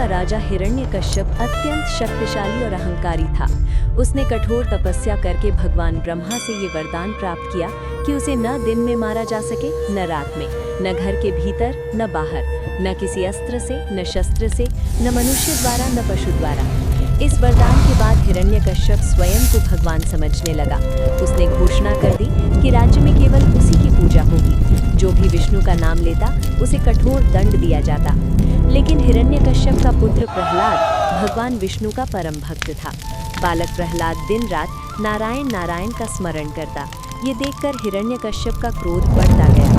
का राजा हिरण्यकश्यप अत्यंत शक्तिशाली और अहंकारी था। उसने कठोर तपस्या करके भगवान ब्रह्मा से ये वरदान प्राप्त किया कि उसे न दिन में मारा जा सके, न रात में, न घर के भीतर, न बाहर, न किसी अस्त्र से, न शस्त्र से, न मनुष्य द्वारा, न पशु द्वारा। इस वरदान के बाद हिरण्यकश्यप स्वयं को भगवान समझने लगा। उसने घोषणा कर दी कि राज्य में केवल उसी की पूजा होगी। जो भी विष्णु का नाम लेता उसे कठोर दंड दिया जाता। लेकिन हिरण्यकश्यप का पुत्र प्रहलाद भगवान विष्णु का परम भक्त था। बालक प्रहलाद दिन रात नारायण नारायण का स्मरण करता। ये देखकर हिरण्यकश्यप का क्रोध बढ़ता गया।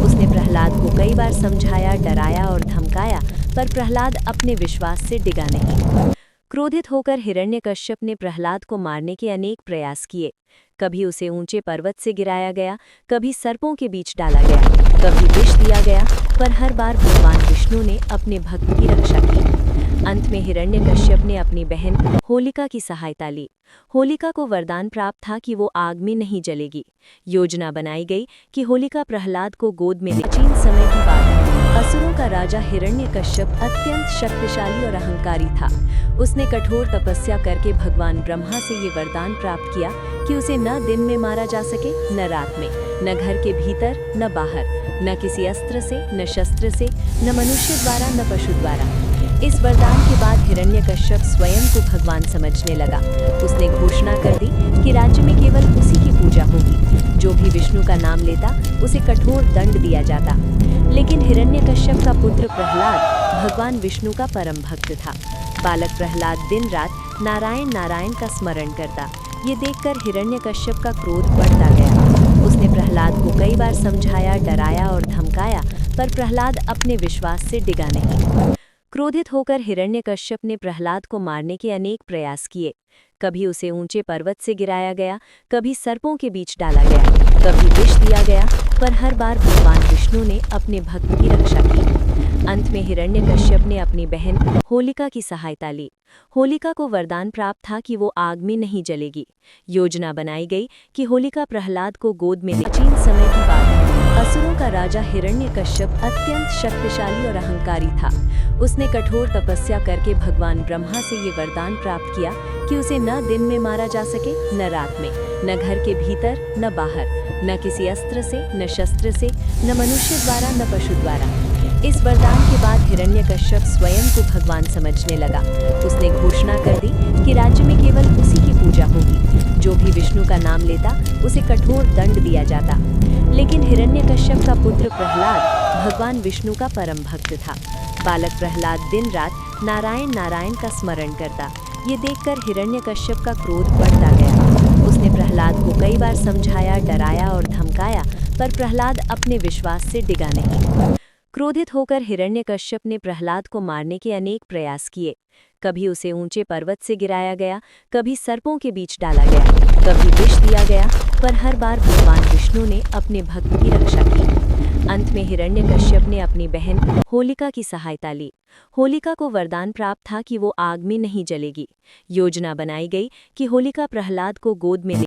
उसने प्रहलाद को कई बार समझाया, डराया और धमकाया, पर प्रहलाद अपने विश्वास से डिगा नहीं। क्रोधित होकर हिरण्यकश्यप ने प्रहलाद को मारने के अनेक प्रयास किए। कभी उसे ऊंचे पर्वत से गिराया गया, कभी सर्पों के बीच डाला गया, कभी विष दिया गया, पर हर बार भगवान विष्णु ने अपने भक्त की रक्षा की। अंत में हिरण्यकश्यप ने अपनी बहन होलिका की सहायता ली। होलिका को वरदान प्राप्त था कि वो आग में नहीं जलेगी। योजना बनाई गई कि होलिका प्रहलाद को गोद में ले। प्राचीन समय की बात है। असुरों का राजा हिरण्यकश्यप अत्यंत शक्तिशाली और अहंकारी था। उसने कठोर तपस्या करके भगवान ब्रह्मा से ये वरदान प्राप्त किया कि उसे न दिन में मारा जा सके, न रात में, न घर के भीतर, न बाहर, न किसी अस्त्र से, न शस्त्र से, न मनुष्य द्वारा, न पशु द्वारा। इस वरदान के बाद हिरण्यकश्यप स्वयं को भगवान समझने लगा। उसने घोषणा कर दी कि राज्य में केवल उसी की पूजा होगी। जो भी विष्णु का नाम लेता उसे कठोर दंड दिया जाता। लेकिन हिरण्यकश्यप का पुत्र प्रहलाद भगवान विष्णु का परम भक्त था। बालक प्रहलाद दिन रात नारायण नारायण का स्मरण करता। ये देखकर हिरण्यकश्यप का क्रोध बढ़ता गया। उसने प्रहलाद को कई बार समझाया, डराया और धमकाया, पर प्रहलाद अपने विश्वास से डिगा नहीं। क्रोधित होकर हिरण्यकश्यप ने प्रहलाद को मारने के अनेक प्रयास किए। कभी उसे ऊंचे पर्वत से गिराया गया, कभी सर्पों के बीच डाला गया, कभी विष दिया गया, पर हर बार भगवान विष्णु ने अपने भक्त की रक्षा की। अंत में हिरण्यकश्यप ने अपनी बहन होलिका की सहायता ली। होलिका को वरदान प्राप्त था कि वो आग में नहीं जलेगी। योजना बनाई गई कि होलिका प्रहलाद को गोद में ले। प्राचीन समय की बात है। असुरों का राजा हिरण्यकश्यप अत्यंत शक्तिशाली और अहंकारी था। उसने कठोर तपस्या करके भगवान ब्रह्मा से ये वरदान प्राप्त किया कि उसे न दिन में मारा जा सके, न रात में, न घर के भीतर, न बाहर, न किसी अस्त्र से, न शस्त्र से, न मनुष्य द्वारा, न पशु द्वारा। इस वरदान के बाद हिरण्यकश्यप स्वयं को भगवान समझने लगा। उसने घोषणा कर दी कि राज्य में केवल उसी की पूजा होगी। जो भी विष्णु का नाम लेता उसे कठोर दंड दिया जाता। लेकिन हिरण्यकश्यप का पुत्र प्रहलाद भगवान विष्णु का परम भक्त था। बालक प्रहलाद दिन रात नारायण नारायण का स्मरण करता। ये देखकर हिरण्यकश्यप का क्रोध बढ़ता गया। उसने प्रहलाद को कई बार समझाया, डराया और धमकाया, पर प्रहलाद अपने विश्वास से डिगा नहीं। क्रोधित होकर हिरण्यकश्यप ने प्रहलाद को मारने के अनेक प्रयास किए। कभी उसे ऊंचे पर्वत से गिराया गया, कभी सर्पों के बीच डाला गया, कभी विष दिया गया, पर हर बार भगवान विष्णु ने अपने भक्त की रक्षा की। अंत में हिरण्यकश्यप ने अपनी बहन होलिका की सहायता ली। होलिका को वरदान प्राप्त था कि वो आग में नहीं जलेगी। योजना बनाई गई कि होलिका प्रहलाद को गोद में ले।